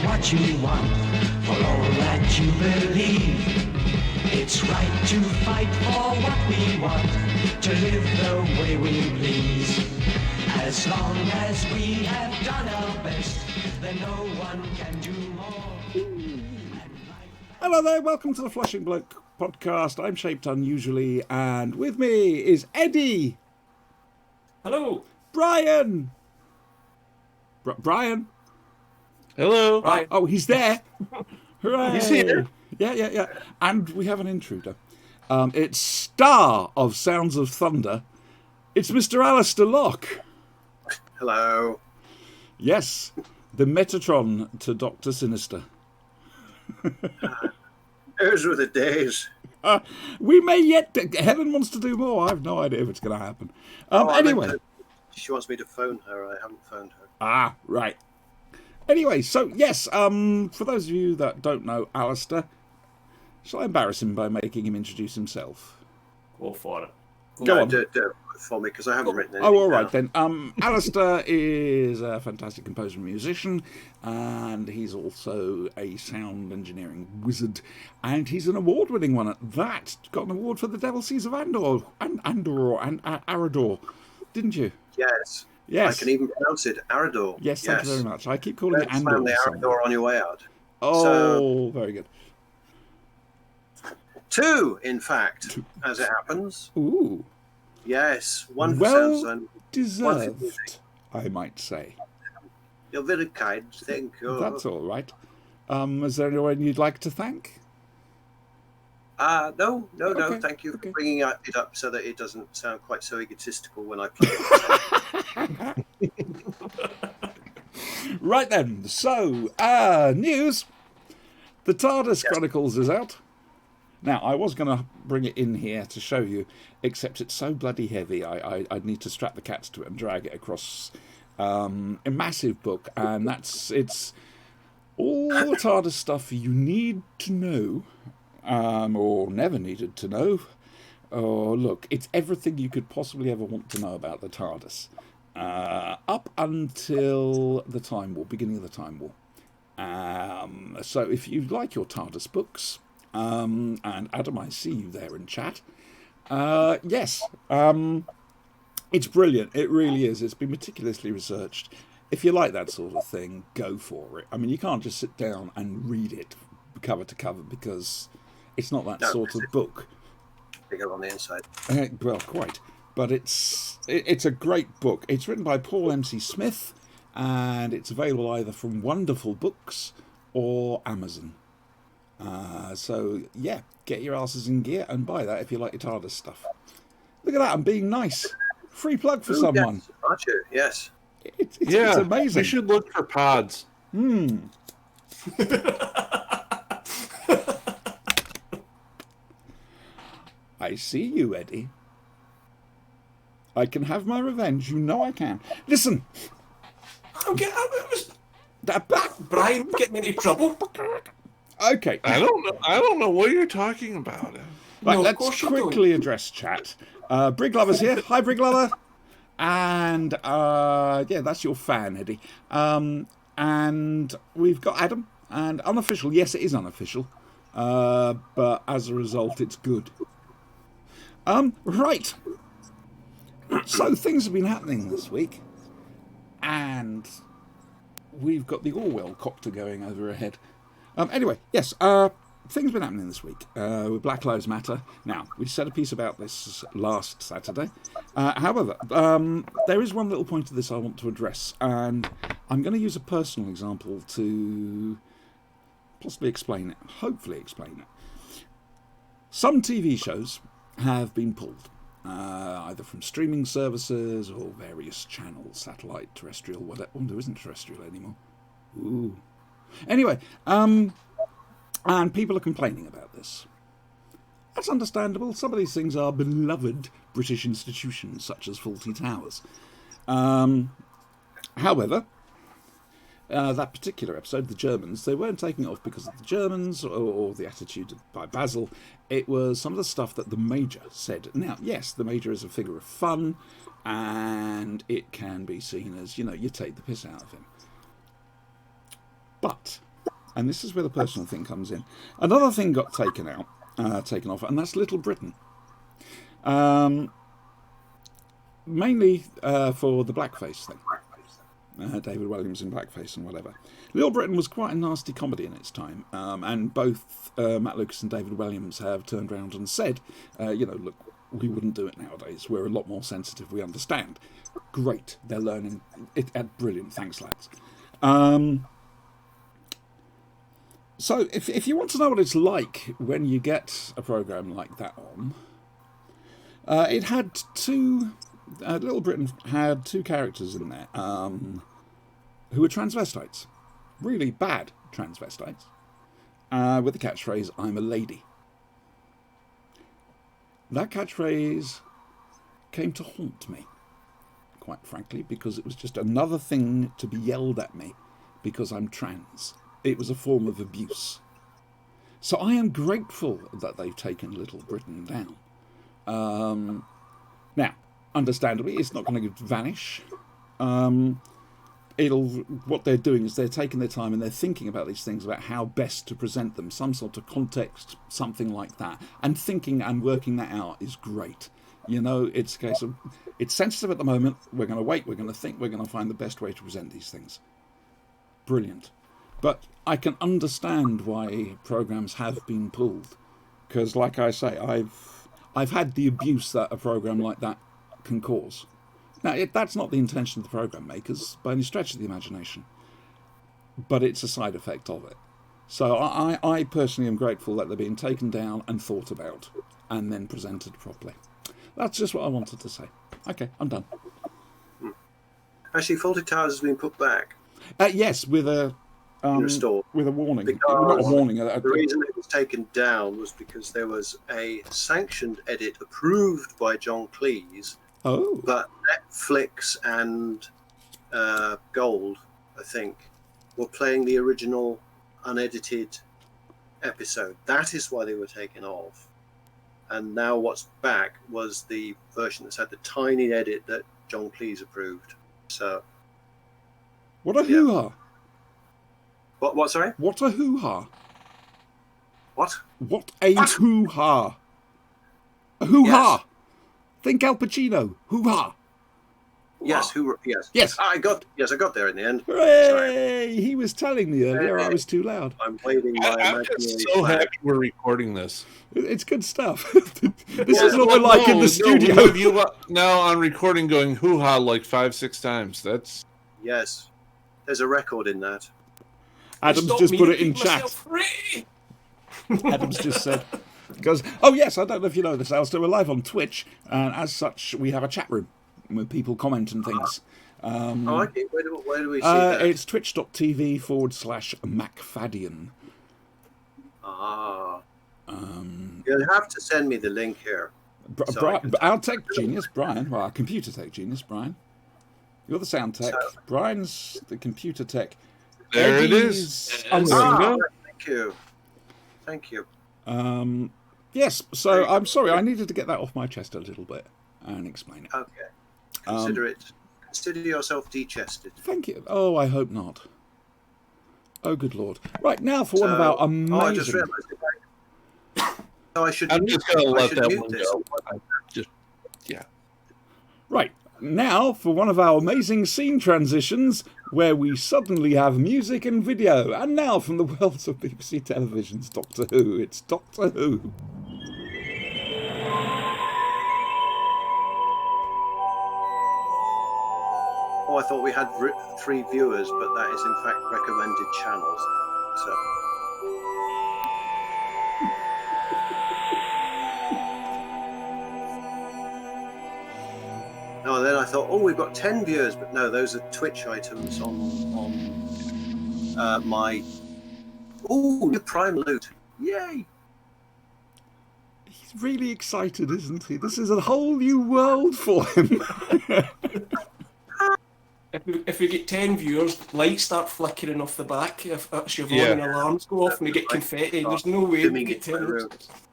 what you want, for all that you believe. It's right to fight for what we want, to live the way we please. As long as we have done our best, then no one can do more. Hello there, welcome to the Flushing Bloke podcast. I'm shaped unusually, and with me is Eddie. Hello. Brian. Brian. Hello. Right. Oh, he's there. Hooray. He's here. Yeah. And we have an intruder. It's star of Sounds of Thunder. It's Mr. Alistair Lock. Hello. Yes, the Metatron to Dr. Sinister. Those were the days. We may yet... Helen wants to do more. I have no idea if it's going to happen. Anyway. She wants me to phone her. I haven't phoned her. Ah, right. Anyway, so yes, for those of you that don't know Alistair, shall I embarrass him by making him introduce himself? Go for it. Go on. Do it for me, because I haven't written anything. Oh, all right then. Alistair is a fantastic composer and musician, and he's also a sound engineering wizard, and he's an award-winning one at that. Got an award for The Devil Seas of Andor and Arador, didn't you? Yes. Yes. I can even pronounce it, Arador. Yes, thank you very much. I keep calling it Don't Andor. slam the Arador on your way out. Oh, So, very good. 2, in fact, as it happens. Ooh. Yes, one for Well Sounds and deserved, I might say. You're very kind, thank you. That's all right. Is there anyone you'd like to thank? No, Okay, thank you for okay. bringing it up so that it doesn't sound quite so egotistical when I play it. Right then, so, news. The TARDIS Chronicles is out. Now, I was going to bring it in here to show you, except it's so bloody heavy, I'd need to strap the cats to it and drag it across a massive book, and it's all the TARDIS stuff you need to know, or never needed to know. Oh, look, it's everything you could possibly ever want to know about the TARDIS, up until the Time War, beginning of the Time War. So if you like your TARDIS books, and Adam, I see you there in chat. Yes, it's brilliant. It really is. It's been meticulously researched. If you like that sort of thing, go for it. I mean, you can't just sit down and read it cover to cover, because it's not that sort of book. Bigger on the inside. Well, quite. But it's a great book. It's written by Paul M.C. Smith, and it's available either from Wonderful Books or Amazon. So, yeah, get your asses in gear and buy that if you like your TARDIS stuff. Look at that, I'm being nice. Free plug for someone. Yes, aren't you? Yes. It's amazing. We should look for pods. I see you, Eddie. I can have my revenge. You know I can. Listen. Brian, get me into trouble. Okay. I don't know what you're talking about. Right, No, of let's course you quickly address chat. Brig Lover's here. Hi, Brig Lover. And, yeah, that's your fan, Eddie. And we've got Adam. And unofficial. Yes, it is unofficial. But as a result, it's good. Right. So things have been happening this week. And we've got the Orwell copter going over ahead. Anyway, yes, things have been happening this week with Black Lives Matter. Now, we said a piece about this last Saturday. However, there is one little point of this I want to address, and I'm going to use a personal example to possibly explain it, hopefully explain it. Some TV shows have been pulled, either from streaming services or various channels, satellite, terrestrial, whatever. Oh, there isn't terrestrial anymore. Ooh. Anyway, and people are complaining about this. That's understandable. Some of these things are beloved British institutions, such as Fawlty Towers. However, that particular episode, the Germans, they weren't taking it off because of the Germans or the attitude by Basil. It was some of the stuff that the Major said. Now, yes, the Major is a figure of fun, and it can be seen as, you know, you take the piss out of him. But and this is where the personal thing comes in. Another thing got taken off, and that's Little Britain. Mainly for the blackface thing. David Williams in blackface and whatever. Little Britain was quite a nasty comedy in its time, and both Matt Lucas and David Williams have turned around and said, look, we wouldn't do it nowadays. We're a lot more sensitive. We understand. Great. They're learning. Brilliant. Thanks, lads. So if you want to know what it's like when you get a program like that on, it had two... Little Britain had two characters in there who were transvestites. Really bad transvestites. With the catchphrase, "I'm a lady." That catchphrase came to haunt me, quite frankly, because it was just another thing to be yelled at me because I'm trans. It was a form of abuse. So I am grateful that they've taken Little Britain down. Now, understandably, it's not going to vanish. What they're doing is they're taking their time and they're thinking about these things, about how best to present them, some sort of context, something like that. And thinking and working that out is great. It's a case of, it's sensitive at the moment, we're going to wait, we're going to think, we're going to find the best way to present these things. Brilliant. But I can understand why programs have been pulled. Because, like I say, I've had the abuse that a program like that can cause. Now, that's not the intention of the program makers by any stretch of the imagination, but it's a side effect of it. So I personally am grateful that they're being taken down and thought about and then presented properly. That's just what I wanted to say. Okay, I'm done. Actually, Faulty Towers has been put back. Yes, with a restored. With a warning. Because Not a warning. The reason it was taken down was because there was a sanctioned edit approved by John Cleese. Oh. But Netflix and Gold, I think, were playing the original unedited episode. That is why they were taken off. And now what's back was the version that's had the tiny edit that John Cleese approved. So. What a hoo-ha. What, sorry? What a hoo-ha. What? What a hoo-ha. A hoo-ha. Yes. Think Al Pacino. Hoo-ha. Yes, yes. Yes. I got there in the end. Hooray! Sorry. He was telling me earlier I was too loud. I'm waving my I'm just so happy we're recording this. It's good stuff. This is what we're like in the studio. Now on recording going hoo-ha like 5-6 times. That's... Yes. There's a record in that. Adam's just put it in chat. Adam's just said... Because, oh yes, I don't know if you know this, Alistair, we're live on Twitch, and as such, we have a chat room where people comment and things. Okay. Where do we see that? It's twitch.tv/MacFadden. You'll have to send me the link here. Our tech genius, Brian, well, our computer tech genius, Brian. You're the sound tech. Brian's the computer tech. There it is. Thank you. Thank you. Yes, so I'm sorry, I needed to get that off my chest a little bit and explain it. Okay. Consider yourself de-chested. Thank you. Oh, I hope not. Oh, good Lord. Right, now for one of our amazing... I just realised I'm just going to let that one go. Yeah. Right, now for one of our amazing scene transitions where we suddenly have music and video. And now from the worlds of BBC Television's Doctor Who, it's Doctor Who. Oh, I thought we had 3 viewers, but that is in fact recommended channels. So. No, then I thought, oh, we've got 10 viewers, but no, those are Twitch items on my. Oh, new Prime loot! Yay! He's really excited, isn't he? This is a whole new world for him. If we get 10 viewers, lights start flickering off the back. If Siobhan and alarms go off and we get confetti, there's no way we get 10 viewers.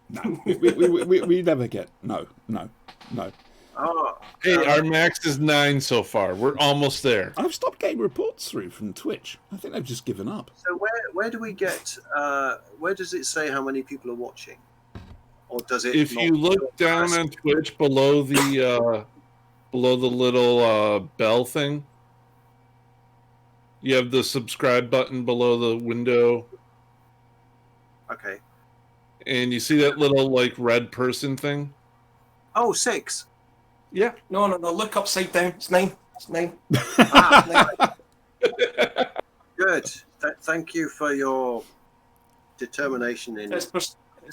No, we never get. No. Oh, Hey, our max is 9 so far. We're almost there. I've stopped getting reports through from Twitch. I think they've just given up. so where do we get? Where does it say how many people are watching, or does it? If not you look down on Twitch below the little bell thing, you have the subscribe button below the window, Okay. and you see that little like red person thing. Oh, 6. Yeah. No, look upside down. It's 9. It's 9. Ah, good. Thank you for your determination in. It's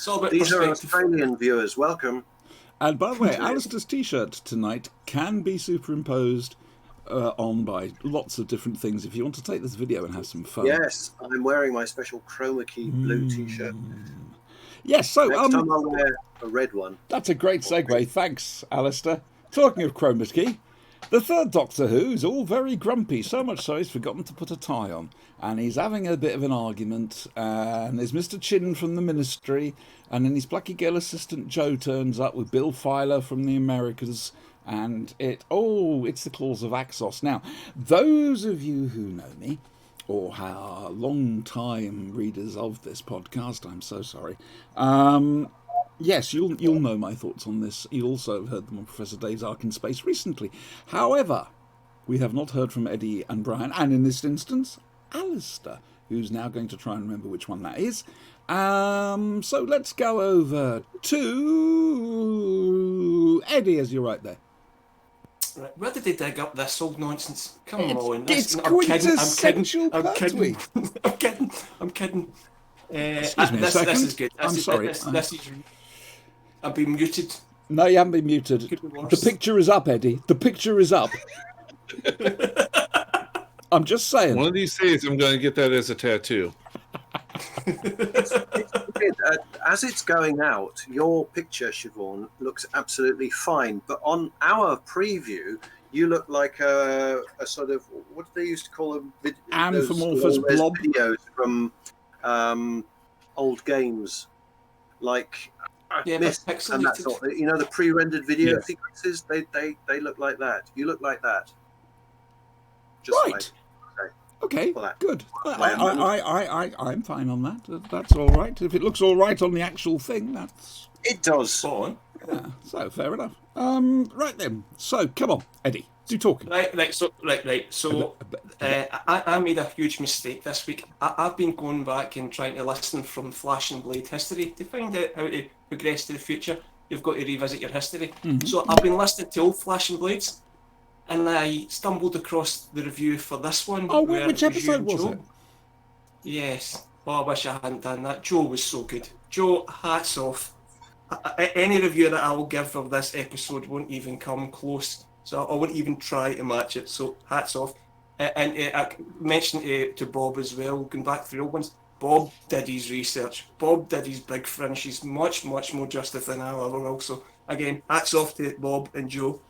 all about These are perspective. Australian viewers. Welcome. And by the way, Alistair's t-shirt tonight can be superimposed on by lots of different things if you want to take this video and have some fun. Yes, I'm wearing my special chroma key blue T-shirt. Yes, so Next time I'll wear a red one. that's a great segue. Thanks, Alistair. Talking of chroma key, the third Doctor Who is all very grumpy, so much so he's forgotten to put a tie on. And he's having a bit of an argument, and there's Mr. Chin from the Ministry, and then his Blackie Girl assistant Joe turns up with Bill Filer from the Americas, and it's the claws of Axos. Now, those of you who know me, or are long-time readers of this podcast, I'm so sorry, yes, you'll know my thoughts on this. You also have heard them on Professor Dave's Ark in Space recently. However, we have not heard from Eddie and Brian, and in this instance, Alistair, who's now going to try and remember which one that is. So let's go over to Eddie, as you're right there. Right, where did they dig up this old nonsense? Come on. It's I'm kidding. quintessential I'm kidding. Pertwee. I'm kidding. Excuse me a second. This is good. I'm sorry. This is. I've been muted. No, you haven't been muted. Could be worse. The picture is up, Eddie. The picture is up. I'm just saying. One of these days, I'm going to get that as a tattoo. As it's going out, your picture, Siobhan, looks absolutely fine. But on our preview, you look like a sort of, what do they used to call them? Anthropomorphous blob. Videos from old games, like Myth but and that pixelated. sort of, you know, the pre-rendered video Yeah. sequences. They look like that. You look like that. Just Right. like, Okay, Well, that- good. I'm fine on that. That's all right. If it looks all right on the actual thing, that's it does. Spot on. so fair enough. Right then. So come on, Eddie, do talking. Right. So, I made a huge mistake this week. I've been going back and trying to listen from Flash and Blade history to find out how to progress to the future. You've got to revisit your history. So I've been listening to old Flash and Blades, and I stumbled across the review for this one. Oh, where which it was you episode and was Joe. it? Yes. Oh, I wish I hadn't done that. Joe was so good. Joe, hats off. Any review that I will give of this episode won't even come close. So I won't even try to match it. So hats off. And I mentioned to Bob as well, going back through old ones. Bob did his research. Bob did his big fringe. He's much more justice than I ever will. So again, hats off to Bob and Joe.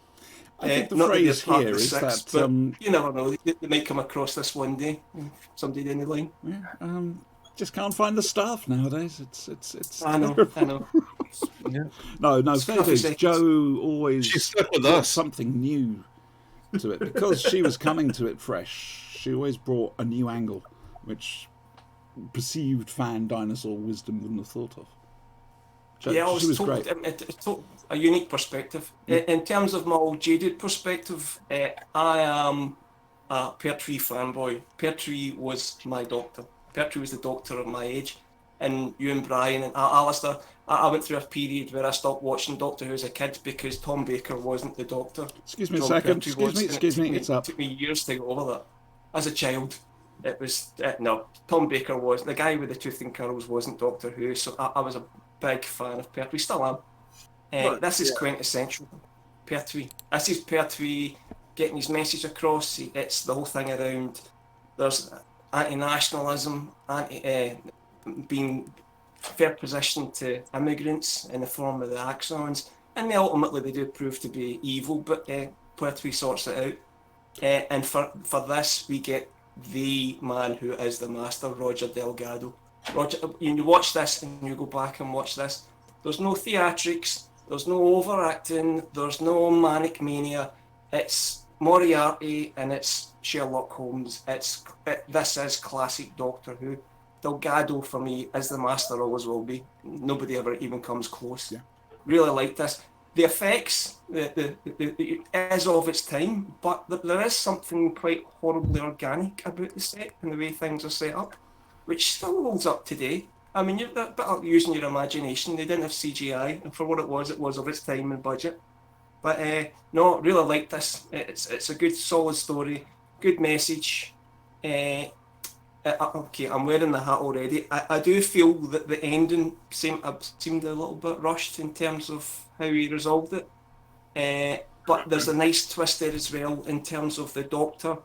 I think the not that they're phrase part of here the is six, that but you never know. They might come across this one day. Somebody down the line. just can't find the staff nowadays. It's I know. No, fair Stuff dues. is- Joe always She's stuck with brought us. something new to it because she was coming to it fresh. She always brought a new angle, which perceived fan dinosaur wisdom wouldn't have thought of. Yeah, I she was was told, great. it's a unique perspective. In terms of my old jaded perspective, I am a Pertwee fanboy. Pertwee was my doctor. Pertwee was the doctor of my age. And you and Brian and Alistair, I went through a period where I stopped watching Doctor Who as a kid because Tom Baker wasn't the doctor. Excuse me a John second. Pertwee was, and Excuse me. It's up. It took me years to get over that. As a child, it was no. Tom Baker was the guy with the tooth and curls. Wasn't Doctor Who, so I was a big fan of Pertwee. Still am. Right, This is yeah. quintessential Pertwee. This is Pertwee getting his message across. It's the whole thing around there's anti-nationalism, being fair position to immigrants in the form of the Axons, and ultimately they do prove to be evil, but Pertwee sorts it out. And for this, we get the man who is the master, Roger Delgado. Roger, you watch this and you go back and watch this. There's no theatrics. There's no overacting. There's no manic mania. It's Moriarty and it's Sherlock Holmes. This is classic Doctor Who. Delgado for me is the master, always will be. Nobody ever even comes close. Yeah. Really like this. The effects is of its time, but there is something quite horribly organic about the set and the way things are set up, which still holds up today. I mean, you're a bit of using your imagination. They didn't have CGI, and for what it was of its time and budget. But no, really like this. It's a good, solid story, good message. Okay, I'm wearing the hat already. I do feel that the ending seemed a little bit rushed in terms of how he resolved it. But there's a nice twist there as well in terms of the Doctor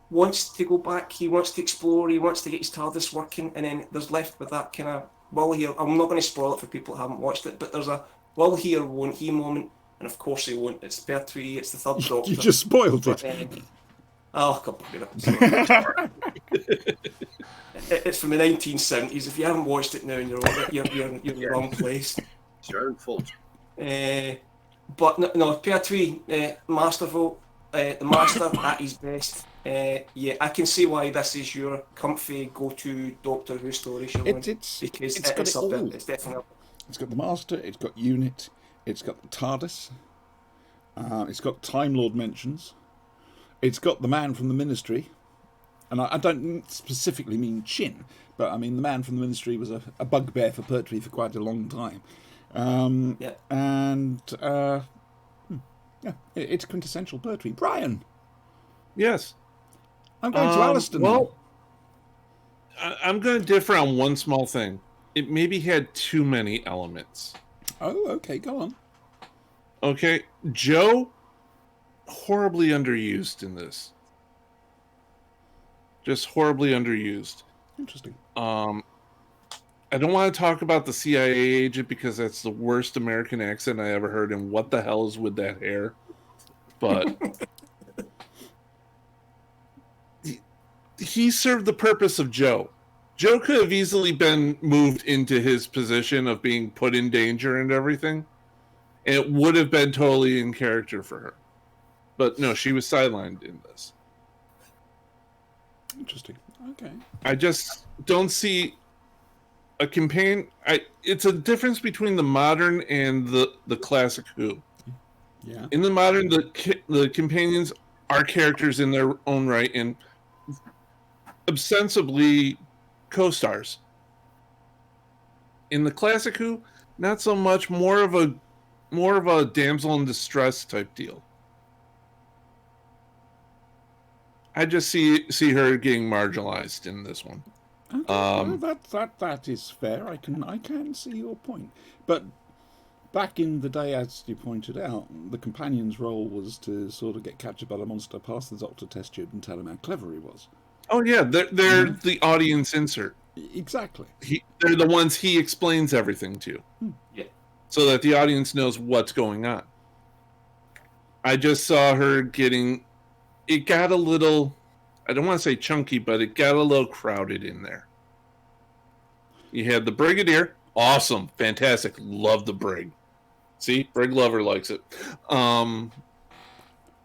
wants to go back, he wants to explore, he wants to get his TARDIS working, and then there's left with that kind of will he, I'm not going to spoil it for people who haven't watched it, but there's a will he or won't he moment, and of course he won't. It's Pertwee, it's the third Doctor. You just spoiled it. Oh, come on, it's from the 1970s. If you haven't watched it now, you're in the wrong place. It's your own fault. But no, Pertwee, masterful, the master at his best. Yeah, I can see why this is your comfy go-to Doctor Who story, Siobhan, because it's got it all. It's definitely. It's got the Master, it's got Unit, it's got the TARDIS, it's got Time Lord mentions, it's got the man from the Ministry, and I don't specifically mean Chin, but I mean the man from the Ministry was a bugbear for Pertwee for quite a long time. Yeah. And yeah, it's quintessential Pertwee. Brian! Yes. I'm going to Alistair now. Well, I'm going to differ on one small thing. It maybe had too many elements. Oh, okay, go on. Okay, Joe, horribly underused in this. Just horribly underused. Interesting. I don't want to talk about the CIA agent because that's the worst American accent I ever heard, and what the hell is with that hair? But he served the purpose of Joe. Joe could have easily been moved into his position of being put in danger and everything, and it would have been totally in character for her. But no, she was sidelined in this. Interesting. Okay. I just don't see a companion. It's a difference between the modern and the classic Who. Yeah. In the modern, the companions are characters in their own right and ostensibly co-stars. In the classic Who, not so much. More of a damsel in distress type deal. I just see her getting marginalized in this one. Okay, well, that is fair. I can see your point. But back in the day, as you pointed out, the companion's role was to sort of get captured by the monster, pass the Doctor test tube, and tell him how clever he was. Oh yeah, they're the audience insert. Exactly. They're the ones he explains everything to. Yeah. So that the audience knows what's going on. I just saw her getting. It got a little. I don't want to say chunky, but it got a little crowded in there. You had the Brigadier, awesome, fantastic, love the Brig. See, Brig lover likes it.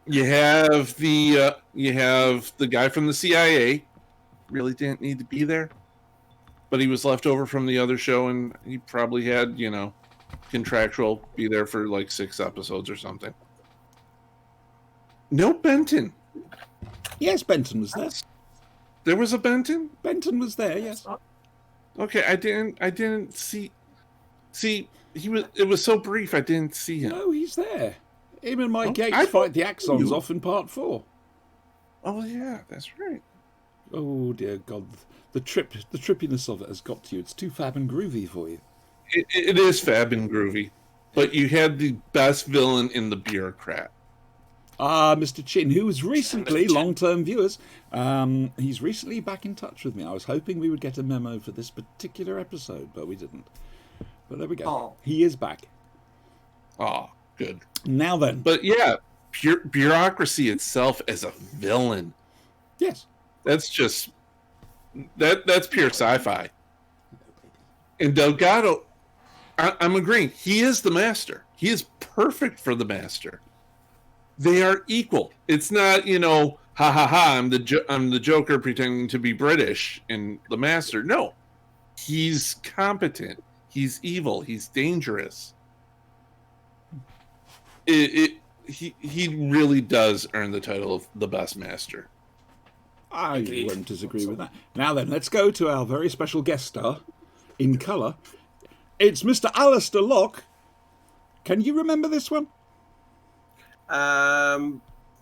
You have the guy from the CIA, really didn't need to be there, but he was left over from the other show, and he probably had contractual be there for like 6 episodes or something. No Benton. Yes, Benton was there. There was a Benton? Benton was there. Yes. Okay, I didn't see. See, it was so brief. I didn't see him. No, he's there. Him and Mike Yates I fight the Axons off in part 4. Oh yeah, that's right. Oh dear God, the trippiness of it has got to you. It's too fab and groovy for you. It is fab and groovy, but you had the best villain in the bureaucrat. Mr. Chin, who was recently, long-term viewers, he's recently back in touch with me. I was hoping we would get a memo for this particular episode, but we didn't. But there we go. Oh. He is back. Oh, good. Now then. But yeah, bureaucracy itself as a villain. Yes. That's just that's pure sci-fi. And Delgado, I'm agreeing. He is the master. He is perfect for the Master. They are equal. It's not, ha ha ha, I'm the Joker pretending to be British and the Master. No. He's competent. He's evil. He's dangerous. He really does earn the title of the best Master. I Agreed. won't disagree with that. Now then, let's go to our very special guest star in colour. It's Mr. Alistair Lock. Can you remember this one?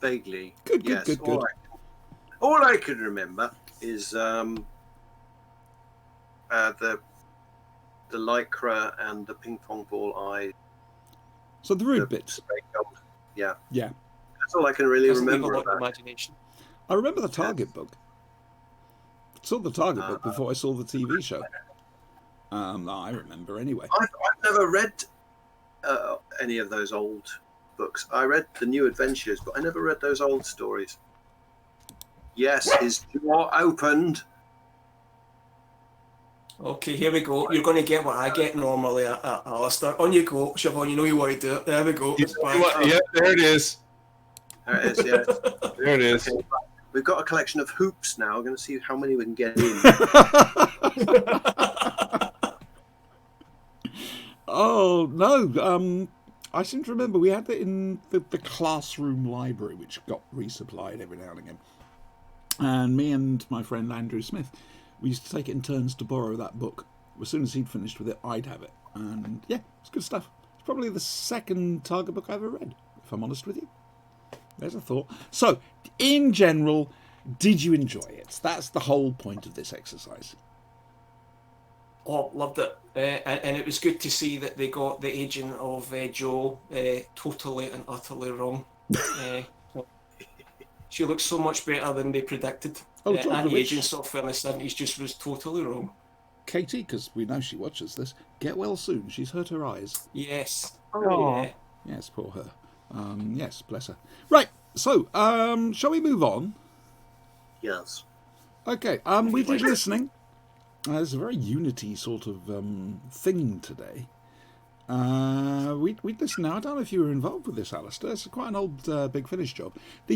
Vaguely. Good. All I can remember is the lycra and the ping pong ball eye. So the rude bits. Yeah. Yeah. That's all I can really Doesn't leave a remember lot of about. imagination. I remember the Target book. I saw the Target book before I saw the TV show. I remember anyway. I've never read any of those old books. I read the New Adventures, but I never read those old stories. Yes, his jaw opened. Okay, here we go. You're going to get what I get normally, Alistair. On you go, Siobhan. You know you want to do it. There we go. It's back. Yeah, there it is. There it is, yeah. There it is. Okay, we've got a collection of hoops now. We're going to see how many we can get in. Oh, no. I seem to remember we had it in the classroom library, which got resupplied every now and again. And me and my friend Andrew Smith, we used to take it in turns to borrow that book. As soon as he'd finished with it, I'd have it. And yeah, it's good stuff. It's probably the second Target book I ever read, if I'm honest with you. There's a thought. So, in general, did you enjoy it? That's the whole point of this exercise. Oh, loved it. And it was good to see that they got the aging of Joe totally and utterly wrong. She looks so much better than they predicted. Oh, George, and the which- aging software in the 70s just was totally wrong. Katie, because we know she watches this, get well soon. She's hurt her eyes. Yes. Oh. Yeah. Yes, poor her. Yes, bless her. Right, so, shall we move on? Yes. Okay, we did listening. It's a very Unity sort of thing today. We listened now. I don't know if you were involved with this, Alistair. It's quite an old Big Finish job. The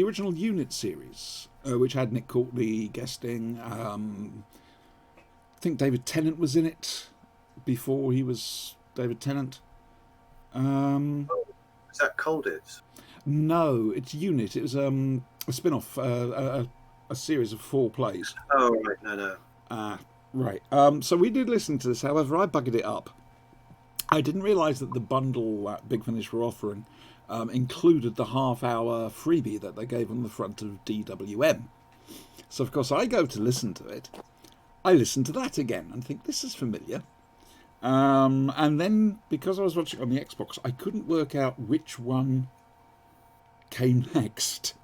original Unit series, which had Nick Courtney guesting. I think David Tennant was in it before he was David Tennant. Is that Colditz? No, it's Unit. It was a spin-off, a series of 4 plays. Oh, right. No. Right. So we did listen to this. However, I buggered it up. I didn't realise that the bundle that Big Finish were offering included the half-hour freebie that they gave on the front of DWM. So, of course, I go to listen to it. I listen to that again and think, this is familiar. And then, because I was watching on the Xbox, I couldn't work out which one came next.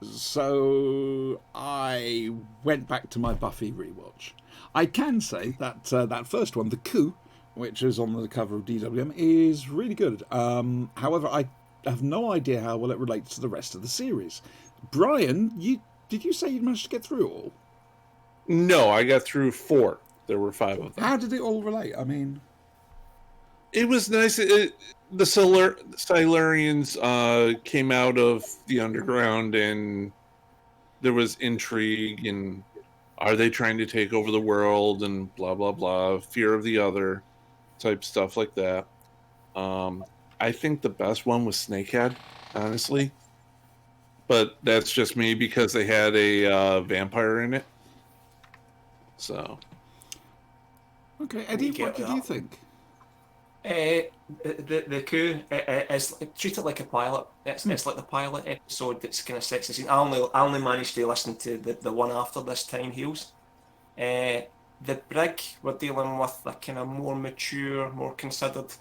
So I went back to my Buffy rewatch. I can say that that first one, The Coup, which is on the cover of DWM, is really good. However, I have no idea how well it relates to the rest of the series. Brian, did you say you managed to get through it all? No, I got through 4. There were 5 of them. How did it all relate? I mean, It was nice. The Silurians came out of the underground, and there was intrigue, and are they trying to take over the world, and blah, blah, blah, fear of the other type stuff like that. I think the best one was Snakehead, honestly. But that's just me because they had a vampire in it. So. okay, Eddie, get what did that. you think? The Coup is treat it like a pilot. It's like the pilot episode that's kind of sets the scene. I only managed to listen to the one after this time heals. The Brig, we're dealing with a kind of more mature, more considered,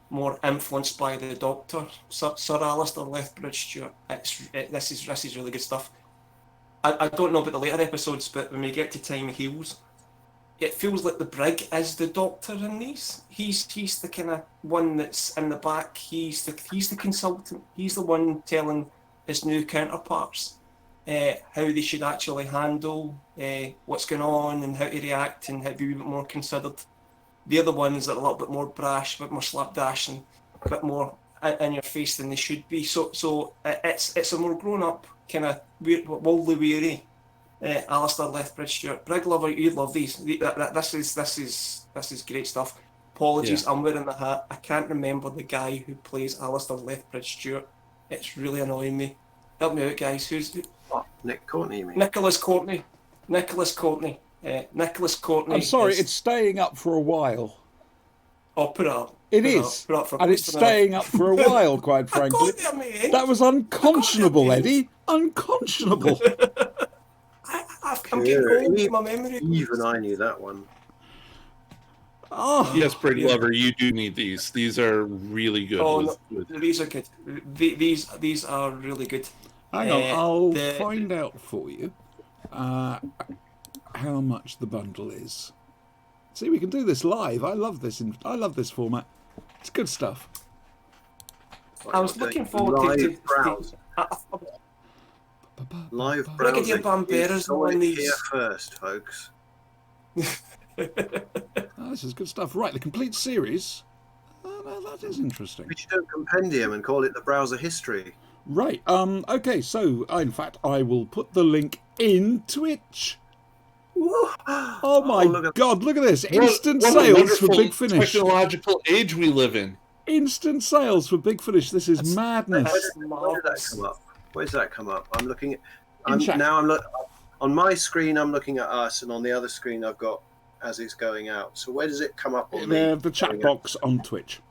more influenced by the Doctor, Sir Alistair Lethbridge Stewart. This is really good stuff. I don't know about the later episodes, but when we get to Time Heals, it feels like the Brig is the Doctor in these. He's the kind of one that's in the back. He's the consultant. He's the one telling his new counterparts how they should actually handle what's going on and how to react and how to be a bit more considered. They're the ones that are a little bit more brash, a bit more slapdash, and bit more in your face than they should be. So it's a more grown up kind of worldly weary. Alistair Lethbridge Stewart, Brig Lover, you love these. This is great stuff. Apologies, I'm wearing the hat. I can't remember the guy who plays Alistair Lethbridge Stewart. It's really annoying me. Help me out, guys. Who's What? Nick Courtney, you mean? Nicholas Courtney? Nicholas Courtney. I'm sorry, it's staying up for a while. Oh, put it up. It is, and it's staying up for a while, quite frankly. There, mate. That was unconscionable, Eddie. Unconscionable. I'm getting old in my memory. Even I knew that one. Oh, Yes, Brig Lover, you do need these. These are really good. Oh, no, these are good. These are really good. hang on, I'll find out for you how much the bundle is. See, we can do this live. I love this. I love this format. It's good stuff. I was looking forward to browse. Live Brigadier browsing. Bambera's You on these. here first, folks. Oh, this is good stuff. Right, the complete series. Oh, no, that is interesting. We should do a compendium and call it the browser history. Right. Okay. So, in fact, I will put the link in Twitch. Oh my God! Look at this! Instant What a sales for wonderful Big Finish. Technological age we live in. Instant sales for Big Finish. This is madness. Where did that come up? Where does that come up? I'm looking at. chat. On my screen. I'm looking at us, and on the other screen, I've got as it's going out. So where does it come up on The chat box on Twitch.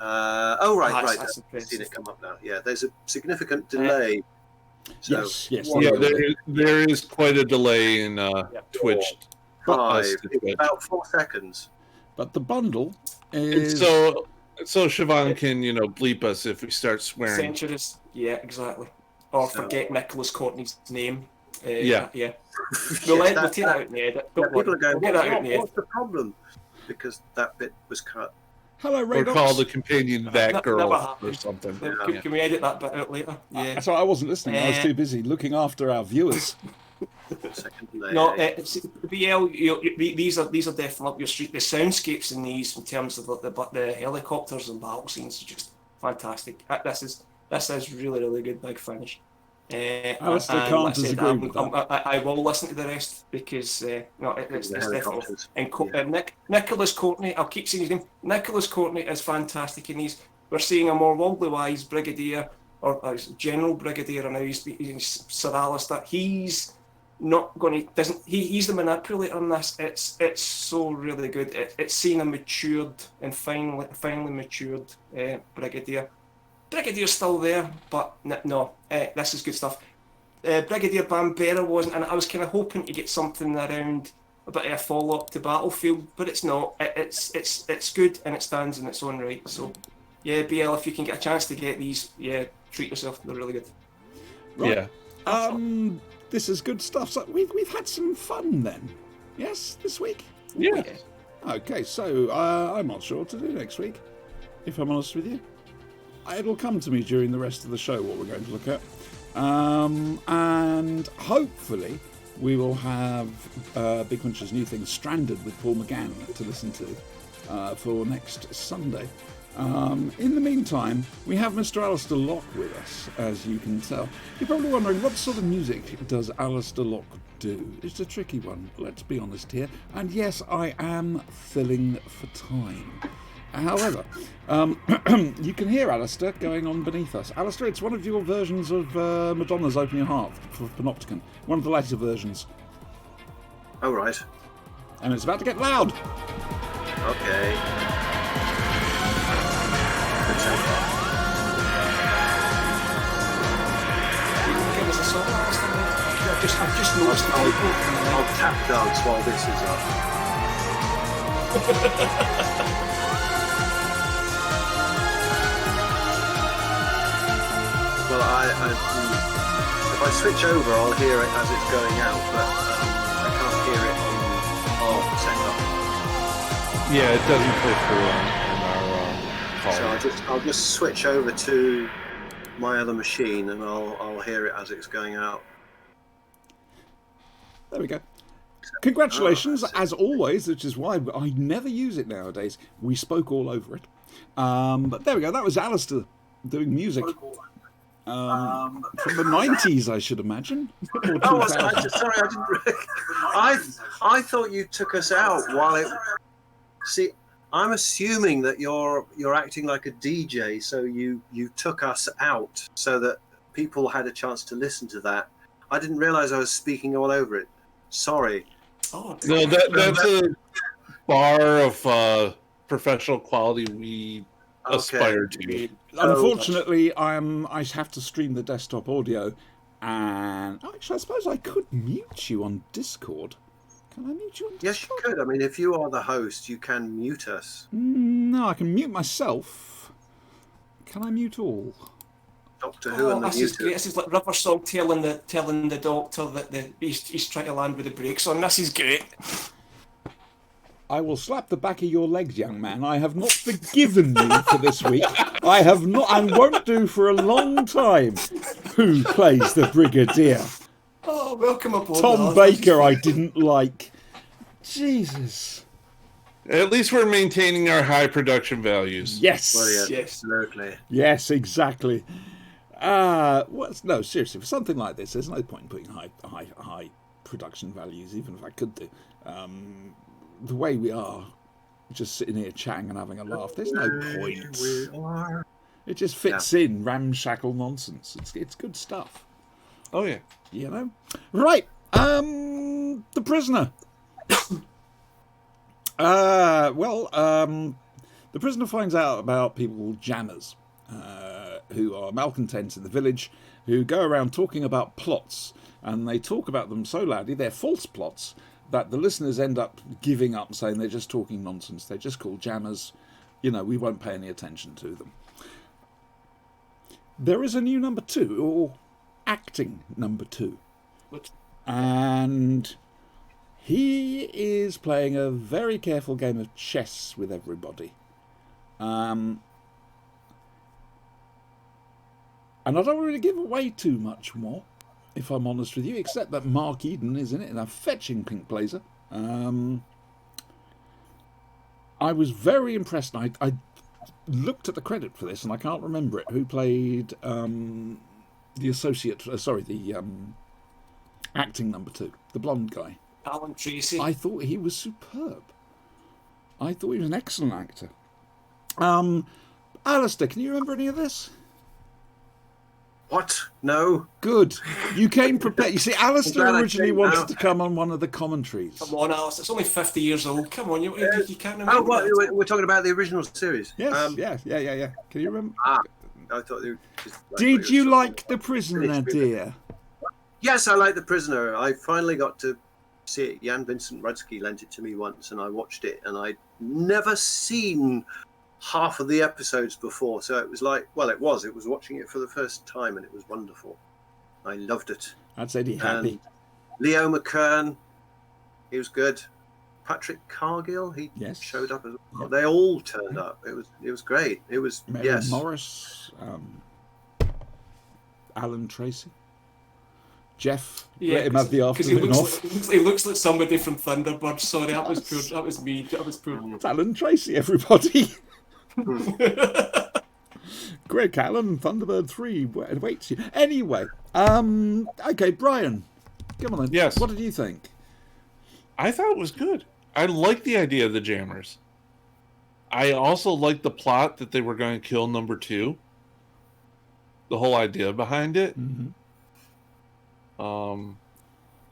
Right. That's I've seen it come up now. Yeah, there's a significant delay. So Yes. Yeah, there is quite a delay in Twitch. Five. Us to Twitch. About 4 seconds. But the bundle It's is so Siobhan can bleep us if we start swearing. Centuries. Yeah, exactly. Or forget Nicholas Courtney's name. Yeah. We'll take that out in the edit. Don't People worry. are going, We'll get that out in the edit. what's the problem? Because that bit was cut. hello, Or Radox. call the companion that Never girl happened. or something. Can we edit that bit out later? Yeah. So I wasn't listening. I was too busy looking after our viewers. Second delay. No, BL. These are definitely up your street. The soundscapes in these, in terms of the helicopters and battle scenes, are just fantastic. This is really good. Big Finish. Alistair and can't like I said, disagree with that. I will listen to the rest because it's The definitely. helicopters. And Nicholas Courtney, I'll keep saying his name. Nicholas Courtney is fantastic in these. We're seeing a more worldly wise brigadier or general brigadier, and now he's Sir Alistair. He's not going to he's the manipulator in this. It's so really good. It's seeing a matured and finally matured brigadier. Brigadier's still there, but no, this is good stuff. Brigadier Bambera wasn't, and I was kind of hoping to get something around a bit of a follow up to Battlefield, but it's not. It's good and it stands in its own right. So yeah, BL, if you can get a chance to get these, yeah, treat yourself. They're really good. Right. Yeah. This is good stuff. So we've had some fun then. Yes, this week. Yeah. Okay, so I'm not sure what to do next week, if I'm honest with you. It'll come to me during the rest of the show what we're going to look at. And hopefully we will have Big Finch's new thing, Stranded, with Paul McGann to listen to for next Sunday. In the meantime, we have Mr. Alistair Lock with us, as you can tell. You're probably wondering, what sort of music does Alistair Lock do? It's a tricky one, let's be honest here. And yes, I am filling for time. However, you can hear Alistair going on beneath us. Alistair, it's one of your versions of Madonna's Open Your Heart for Panopticon. One of the later versions. Oh, right. And it's about to get loud. Okay. Good so far. You can give us a song, Alistair, mate? I've just noticed the title. I'll tap dance while this is up. Well, if I switch over, I'll hear it as it's going out, but I can't hear it on our setup. Yeah, it doesn't play through on our So I'll just switch over to my other machine, and I'll hear it as it's going out. There we go. Congratulations, as always, which is why I never use it nowadays. We spoke all over it. But there we go. That was Alistair doing music. From the 90s, I should imagine. Or Oh, 2000. sorry, I didn't. I thought you took us out while it. See, I'm assuming that you're acting like a DJ, so you took us out so that people had a chance to listen to that. I didn't realise I was speaking all over it. Sorry. Oh, No, that's a bar of professional quality we aspire to. Unfortunately, I have to stream the desktop audio, and actually, I suppose I could mute you on Discord. Can I mute you on Discord? Yes, you could. I mean, if you are the host, you can mute us. No, I can mute myself. Can I mute all? Doctor Who and the this is great. muter. This is like River Song telling the doctor that he's trying to land with the brakes on. This is great. I will slap the back of your legs, young man. I have not forgiven you for this week. I have not, and won't do for a long time. Who plays the Brigadier? Oh, welcome aboard. Tom Baker I didn't like. Jesus. At least we're maintaining our high production values. Yes. Well, yeah, Yes. absolutely. Yes, exactly. No, seriously, for something like this, there's no point in putting high production values, even if I could do. The way we are, just sitting here chatting and having a laugh, there's no point. We are. It just fits in ramshackle nonsense. It's good stuff, Oh yeah. you know. Right, the prisoner. The prisoner finds out about people called jammers, who are malcontents in the village, who go around talking about plots, and they talk about them so loudly, they're false plots, that the listeners end up giving up, saying they're just talking nonsense. They're just called jammers. You know, we won't pay any attention to them. There is a new number 2, or acting number 2. And he is playing a very careful game of chess with everybody. And I don't really give away too much more, if I'm honest with you, except that Mark Eden is in it in a fetching pink blazer. I was very impressed. I looked at the credit for this, and I can't remember it. Who played the associate? The acting number 2, the blonde guy. Alan Tracy. I thought he was superb. I thought he was an excellent actor. Alistair, can you remember any of this? What? No. Good. You came prepared. You see, Alistair glad I originally came wanted now. to come on one of the commentaries. Come on, Alice. It's only 50 years old. Come on, you can't remember. Oh, what? that. We're talking about the original series. Yes, yeah. Can you remember? I thought they were just Did you like The Prisoner, dear? Yes, I like The Prisoner. I finally got to see it. Jan Vincent Rudsky lent it to me once, and I watched it, and I'd never seen half of the episodes before, so it was like, well, it was watching it for the first time, and it was wonderful. I loved it. That's Eddie Happy. And Leo McKern, he was good. Patrick Cargill, he Yes. showed up as well. Yep. They all turned up. It was great. It was Mary yes. Morris, Alan Tracy, Jeff. Yeah, Let him have the 'cause he afternoon looks off. he looks like somebody from Thunderbird. Sorry, that was poor. That was me. That was poor. It's Alan Tracy, everybody. Greg Allen, Thunderbird 3 waits you. Anyway, okay, Brian, come on then. Yes. What did you think? I thought it was good. I like the idea of the jammers. I also like the plot that they were going to kill number 2. The whole idea behind it. Mm-hmm.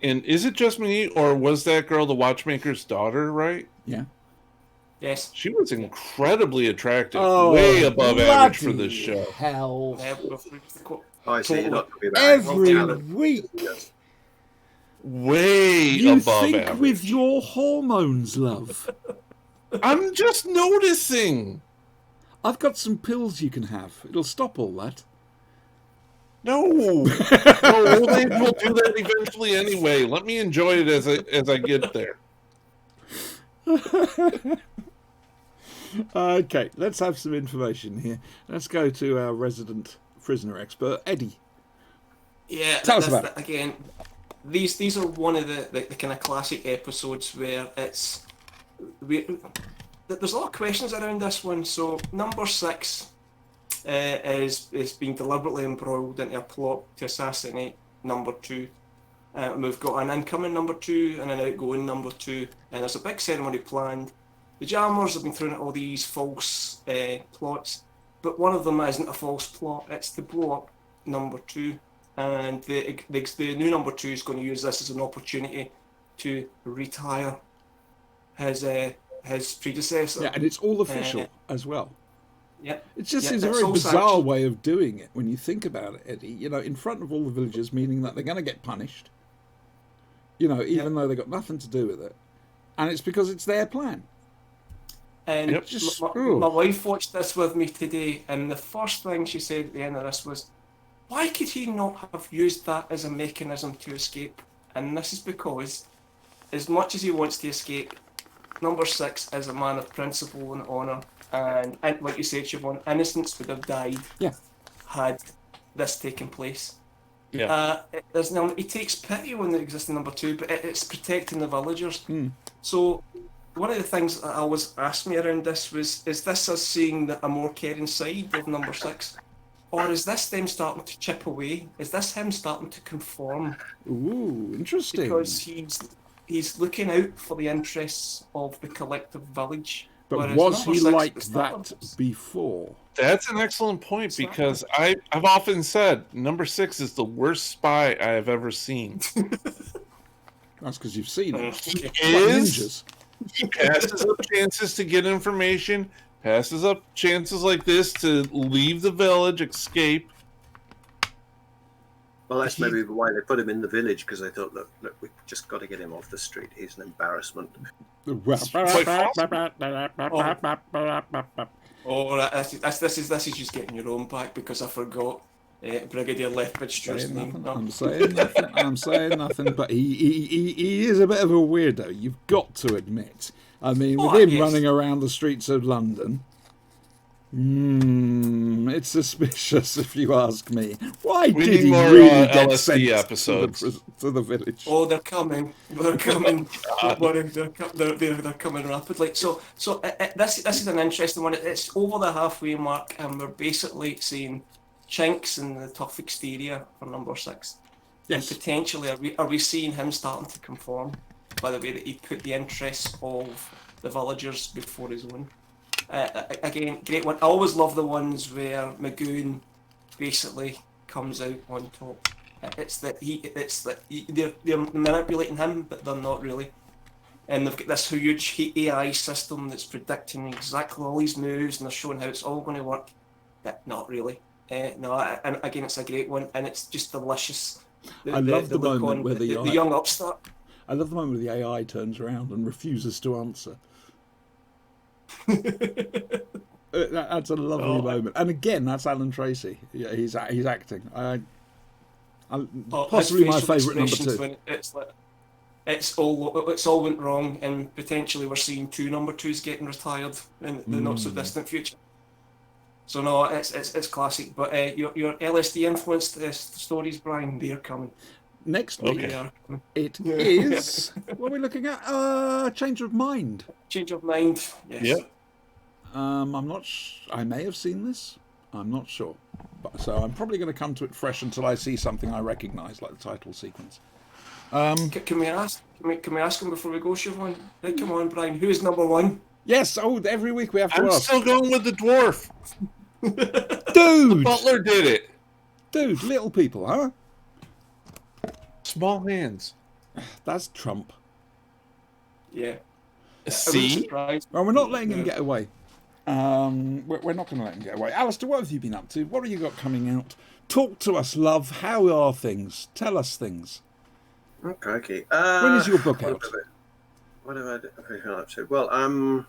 And is it just me, or was that girl the watchmaker's daughter, right? Yeah. Yes. She was incredibly attractive. Oh, way above average for bloody this show. Hell. I see. You're not talking about Every Alan. week. Way You above think average. with your hormones, love. I'm just noticing. I've got some pills you can have. It'll stop all that. No. Old age will do that eventually anyway. Let me enjoy it as I get there. Okay, let's have some information here. Let's go to our resident prisoner expert, Eddie. Yeah, Tell us about it. again. These are one of the kind of classic episodes where there's a lot of questions around this one. So number 6 is being deliberately embroiled into a plot to assassinate number 2. And we've got an incoming number 2 and an outgoing number 2, and there's a big ceremony planned. The Jammers have been throwing out all these false plots, but one of them isn't a false plot. It's to blow up number 2, and the new number 2 is going to use this as an opportunity to retire his predecessor. Yeah, and it's all official as well. Yeah, It just Yeah, seems a that's very all bizarre sanctioned. way of doing it when you think about it, Eddie. You know, in front of all the villagers, meaning that they're going to get punished. You know, even though they've got nothing to do with it, and it's because it's their plan. And Yep. Just my wife watched this with me today, and the first thing she said at the end of this was, why could he not have used that as a mechanism to escape? And this is because, as much as he wants to escape, number 6 is a man of principle and honour, and like you said, Siobhan, innocents would have died Yeah. had this taken place. Yeah. He takes pity on the existing number 2, but it's protecting the villagers. Mm. So one of the things that always asked me around this was, is this us seeing a more caring side of number 6? Or is this them starting to chip away? Is this him starting to conform? Ooh, interesting. Because he's looking out for the interests of the collective village. But whereas was number he 6 like was that before? That's an excellent point, because I've often said number 6 is the worst spy I have ever seen. That's because you've seen it. He Like is. ninjas. He passes up chances to get information, passes up chances like this to leave the village, escape. Well, that's maybe why they put him in the village, because they thought, look, we've just got to get him off the street. He's an embarrassment. Oh, this is just getting your own back because I forgot Brigadier Lethbridge Stewart's name. I'm saying nothing. I'm saying nothing. But he is a bit of a weirdo. You've got to admit. I mean, with him yes. running around the streets of London, it's suspicious, if you ask me. Why We did need he more, really get LSD sent episodes. to the village? Oh, they're coming. They're coming. Don't worry, they're coming rapidly. So this is an interesting one. It's over the halfway mark, and we're basically seeing chinks in the tough exterior for number 6. Yes. And potentially, are we seeing him starting to conform by the way that he put the interests of the villagers before his own? Again, great one. I always love the ones where Magoon basically comes out on top. They're manipulating him, but they're not really. And they've got this huge AI system that's predicting exactly all his moves, and they're showing how it's all going to work. But not really. No, and again, it's a great one, and it's just delicious. I love the look moment on where the the young upstart. I love the moment where the AI turns around and refuses to answer. That's a lovely moment, and again, that's Alan Tracy. Yeah, he's acting. Possibly my favourite number 2. When it's all went wrong, and potentially we're seeing 2 number 2s getting retired in the not so distant future. So no, it's classic. But your LSD influenced stories, Brian, they're coming. Next week, They are coming. it is. What are we looking at? Change of Mind. Change of Mind. Yes. Yep. I'm not. I may have seen this. I'm not sure. So I'm probably going to come to it fresh until I see something I recognise, like the title sequence. Can we ask? Can we ask him before we go, Siobhan? Hey, come on, Brian. Who is number 1? Yes. Oh, every week we have to I'm ask. still going with the dwarf. Dude. Butler did it. Dude, little people, huh? Small hands. That's Trump. Yeah. See? Well, we're not letting him get away. We're not going to let him get away. Alistair, what have you been up to? What have you got coming out? Talk to us, love. How are things? Tell us things. Okay. When is your book out? What have I been up to? Well, I'm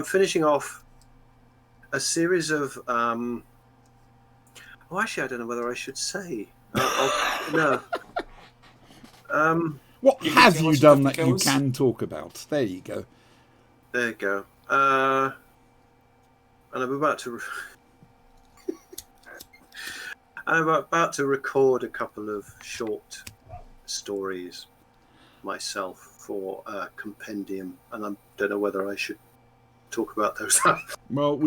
finishing off a series of. Actually, I don't know whether I should say. No. What You have can tell you us done what that it you goes. can talk about? There you go. There you go. And I'm about to. I'm about to record a couple of short stories myself for a compendium, and I don't know whether I should talk about those. Well,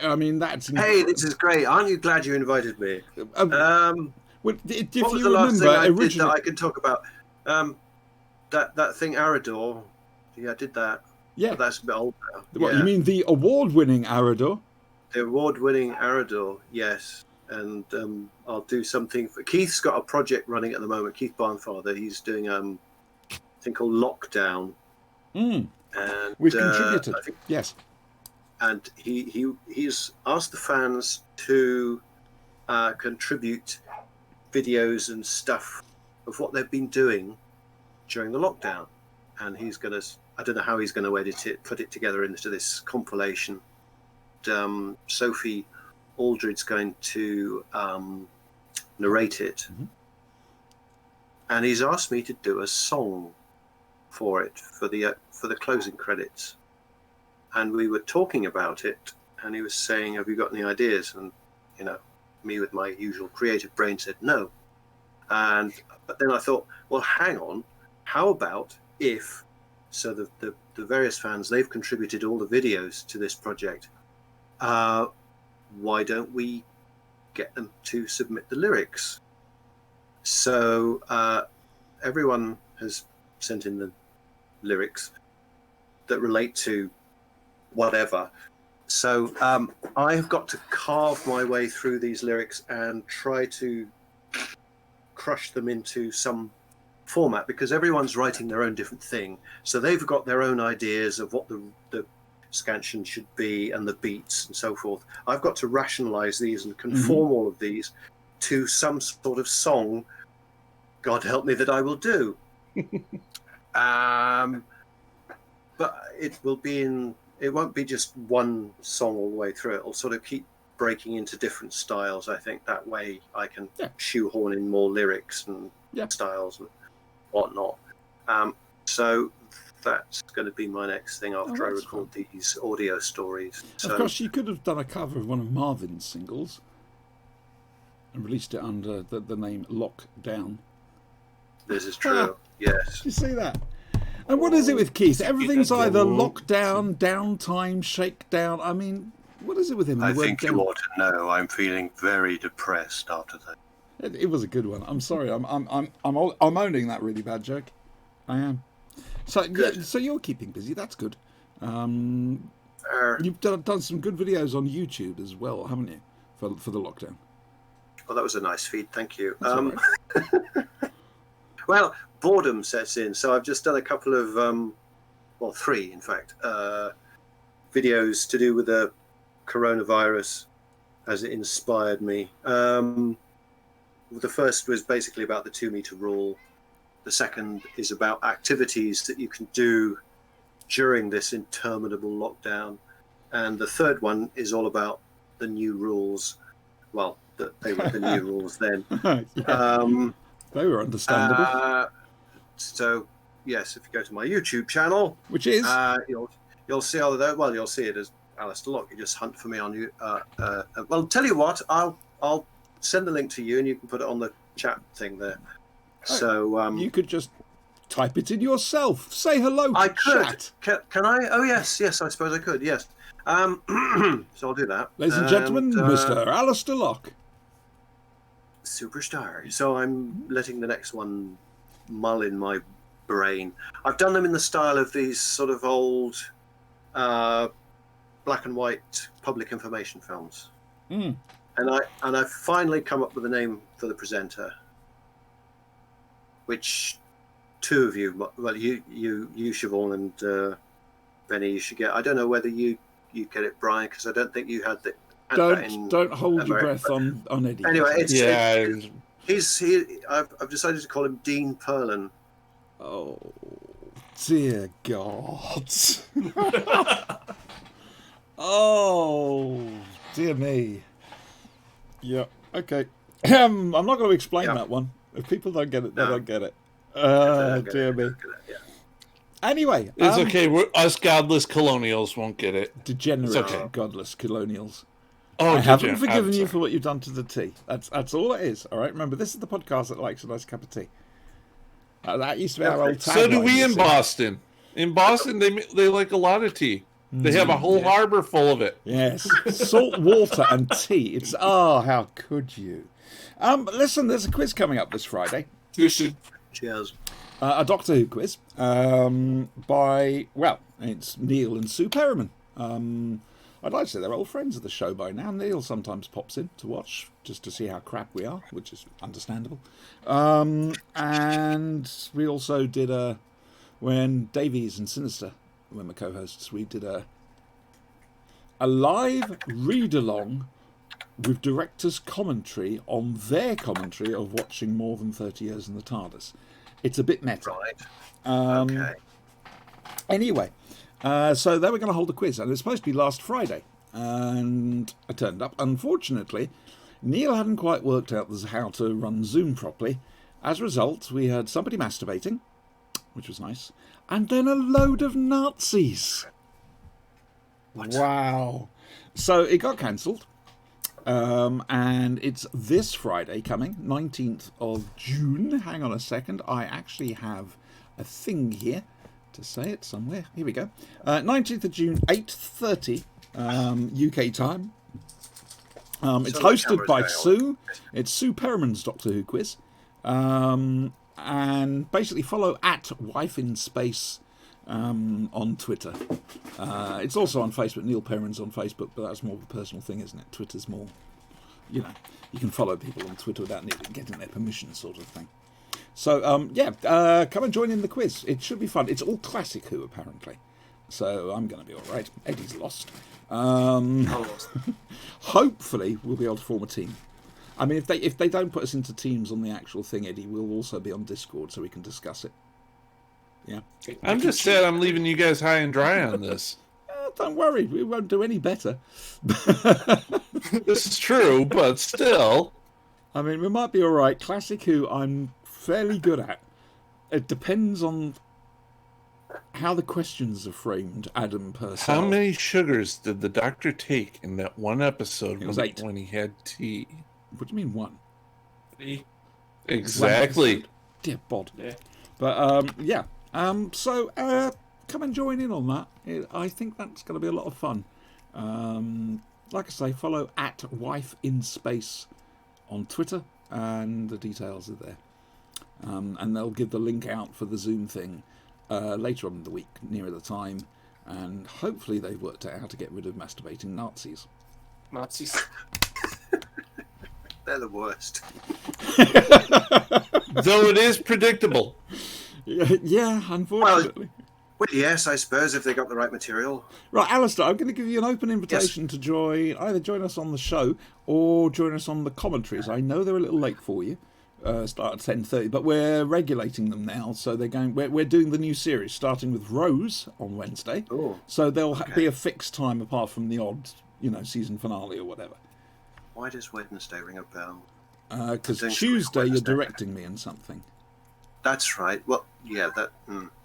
I mean, that's... Hey, this is great. Aren't you glad you invited me? Well, if What was you the last thing remember, I did that originally... I can talk about? That thing, Arador. Yeah, I did that. Yeah. But that's a bit old now. What, Yeah. you mean the award-winning Arador? The award-winning Arador, yes. And I'll do something for... Keith's got a project running at the moment. Keith Barnfather. He's doing a thing called Lockdown. Mm. And We've contributed. I think, yes. and he's asked the fans to contribute videos and stuff of what they've been doing during the lockdown, and he's going to, I don't know how he's going to edit it, put it together into this compilation. Sophie Aldred's going to narrate it, and he's asked me to do a song for it for the closing credits. And we were talking about it, and he was saying, "Have you got any ideas?" And me with my usual creative brain said no. But then I thought, well, hang on, how about if, so the various fans, they've contributed all the videos to this project, why don't we get them to submit the lyrics? So everyone has sent in the lyrics that relate to whatever. So I have got to carve my way through these lyrics and try to crush them into some format, because everyone's writing their own different thing. So they've got their own ideas of what the scansion should be and the beats and so forth. I've got to rationalize these and conform all of these to some sort of song, God help me, that I will do. But it will be it won't be just one song all the way through. It'll sort of keep breaking into different styles. I think that way I can shoehorn in more lyrics and styles and whatnot. So that's going to be my next thing after I record these audio stories. So, of course, you could have done a cover of one of Marvin's singles and released it under the name Lockdown. This is true. Yes. Did you see that? And what is it with Keith? Everything's either lockdown, downtime, shakedown. I mean, what is it with him? I think you ought to know. I'm feeling very depressed after that. It was a good one. I'm sorry. I'm owning that really bad joke. I am. So so you're keeping busy. That's good. You've done some good videos on YouTube as well, haven't you? For the lockdown. Well, that was a nice feed. Thank you. Right. Well, boredom sets in, so I've just done a couple of, three, in fact, videos to do with the coronavirus as it inspired me. The first was basically about the 2-meter rule. The second is about activities that you can do during this interminable lockdown. And the third one is all about the new rules. Well, they were the new rules then. They were understandable. So, yes, if you go to my YouTube channel, which is you'll see all of that. Well, you'll see it as Alistair Lock. You just hunt for me on you. Well, tell you what, I'll send the link to you, and you can put it on the chat thing there. So you could just type it in yourself. Say hello to I could. chat. Can I? Oh yes, I suppose I could. Yes. So I'll do that. Ladies and gentlemen, Mr. Alistair Lock. Superstar. So I'm letting the next one mull in my brain. I've done them in the style of these sort of old black and white public information films. And I've finally come up with a name for the presenter, which two of you, well, you Siobhan, and Benny, you should get. I don't know whether you get it, Brian, because I don't think you had the. Don't hold your breath on Eddie. Anyway, I've decided to call him Dean Perlin. Oh dear God! Oh dear me. Yeah. Okay. I'm not going to explain that one. If people don't get it, they don't get it. Dear me. Anyway, it's okay. Us godless colonials won't get it. Degenerate, godless colonials. Oh, I haven't forgiven you for what you've done to the tea. That's all it is. All right. Remember, this is the podcast that likes a nice cup of tea. That used to be our old tagline. So do we in Boston. In Boston, they like a lot of tea. They have a whole harbor full of it. Yes, salt water and tea. It's how could you? Listen, there's a quiz coming up this Friday. Too soon. Cheers. A Doctor Who quiz by it's Neil and Sue Perriman. I'd like to say they're old friends of the show by now. Neil sometimes pops in to watch just to see how crap we are, which is understandable. And we also did when Davies and Sinister were my co-hosts, we did a live read-along with directors' commentary on their commentary of watching More Than 30 Years in the TARDIS. It's a bit meta. Right. Okay. Anyway, so they were going to hold a quiz, and it was supposed to be last Friday. And I turned up. Unfortunately, Neil hadn't quite worked out how to run Zoom properly. As a result, we had somebody masturbating, which was nice, and then a load of Nazis. What? Wow. So it got cancelled. And it's this Friday coming, 19th of June. Hang on a second. I actually have a thing here to say it somewhere. Here we go. 19th of June, 8:30 UK time. It's hosted by Sue. It's Sue Perriman's Doctor Who quiz. And basically follow @WifeInSpace on Twitter. It's also on Facebook. Neil Perriman's on Facebook, but that's more of a personal thing, isn't it? Twitter's more, you can follow people on Twitter without getting their permission, sort of thing. So, come and join in the quiz. It should be fun. It's all classic Who, apparently. So I'm going to be all right. Eddie's lost. Hopefully, we'll be able to form a team. I mean, if they don't put us into teams on the actual thing, Eddie, we'll also be on Discord so we can discuss it. Yeah. I'm just sad I'm leaving you guys high and dry on this. Don't worry, we won't do any better. This is true, but still. I mean, we might be all right. Classic Who, I'm fairly good at. It depends on how the questions are framed, Adam Purcell. How many sugars did the doctor take in that one episode It was 8. when he had tea? What do you mean 1? 3. Exactly. Dear bod. Yeah. But, so come and join in on that. I think that's going to be a lot of fun. Like I say, follow @WifeInSpace on Twitter, and the details are there. And they'll give the link out for the Zoom thing later on in the week, nearer the time. And hopefully they've worked out how to get rid of masturbating Nazis. Nazis. They're the worst. Though it is predictable. Yeah, unfortunately. Well, yes, I suppose if they got the right material. Right, Alistair, I'm going to give you an open invitation to either join us on the show or join us on the commentaries. I know they're a little late for you, start at 10:30, but we're regulating them now, so they're going. We're doing the new series, starting with Rose on Wednesday. Oh, so there'll be a fixed time apart from the odd, season finale or whatever. Why does Wednesday ring a bell? Because Tuesday you're directing me in something. That's right. Well, yeah, that...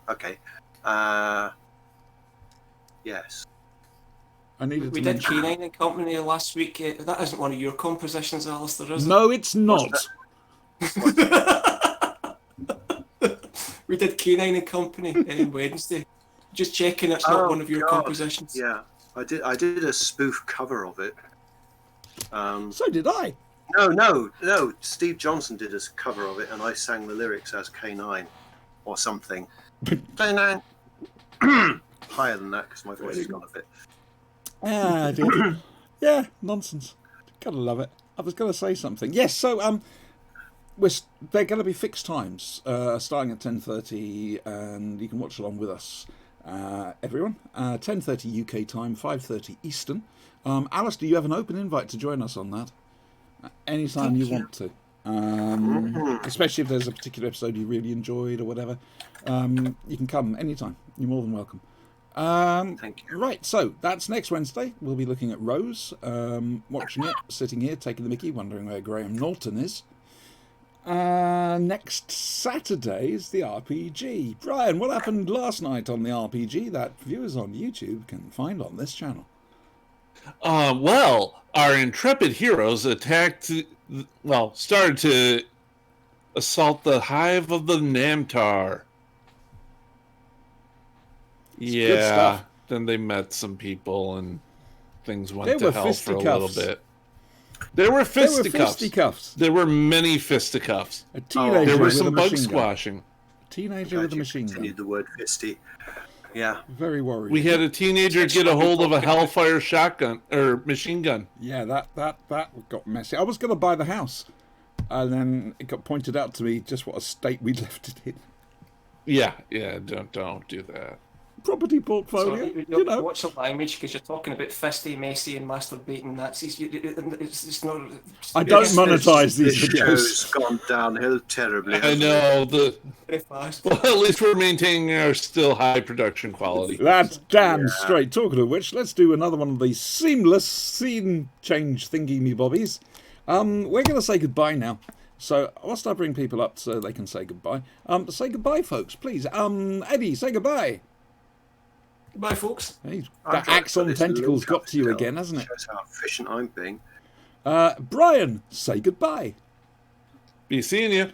okay. Yes. I needed We to did mention... K9 and Company last week. That isn't one of your compositions, Alistair, is it? No, it's not. We did K9 and Company on Wednesday. Just checking it's not one of your compositions. Yeah, I did a spoof cover of it. So did I. No. Steve Johnson did a cover of it, and I sang the lyrics as K9 or something. K9. Higher than that because my voice has gone a bit. Ah, dear. Yeah, nonsense. Gotta love it. I was going to say something. Yes, so they're going to be fixed times, starting at 10:30, and you can watch along with us, everyone. 10:30 UK time, 5:30 Eastern. Alistair, you have an open invite to join us on that anytime you want to. Especially if there's a particular episode you really enjoyed or whatever. You can come anytime. You're more than welcome. Thank you. Right, so that's next Wednesday. We'll be looking at Rose, watching it, sitting here, taking the mickey, wondering where Graham Norton is. Next Saturday is the RPG. Brian, what happened last night on the RPG that viewers on YouTube can find on this channel? Well, our intrepid heroes started to assault the hive of the Namtar. Good stuff. Then they met some people, and things went There to were hell for a little fisticuffs. bit. There were fisticuffs. Fisticuffs. There were many fisticuffs. A teenager There were with a some bug machine gun. squashing. Teenager Glad with a you machine gun. continued the word fisty. Yeah. Very worried. We had a teenager get a hold of a Hellfire shotgun or machine gun. Yeah, that got messy. I was going to buy the house, and then it got pointed out to me just what a state we'd left it in. Yeah, don't do that. Property portfolio, you know. Watch the language, because you're talking about fisty, messy, and masturbating Nazis. It's not. I don't monetize these This show's videos. gone downhill terribly. I hasn't it? know Very fast. well, at least we're maintaining our still high production quality. That's damn Yeah. straight. Talking of which, let's do another one of these seamless scene change thingy me bobbies. We're going to say goodbye now. So whilst I bring people up so they can say goodbye, say goodbye, folks, please. Eddie, say goodbye. Goodbye, folks. Hey, I'm that trying to axe put on this tentacles link got up to you still. again, hasn't it? Shows how efficient I'm being. Brian, say goodbye. Be seeing you.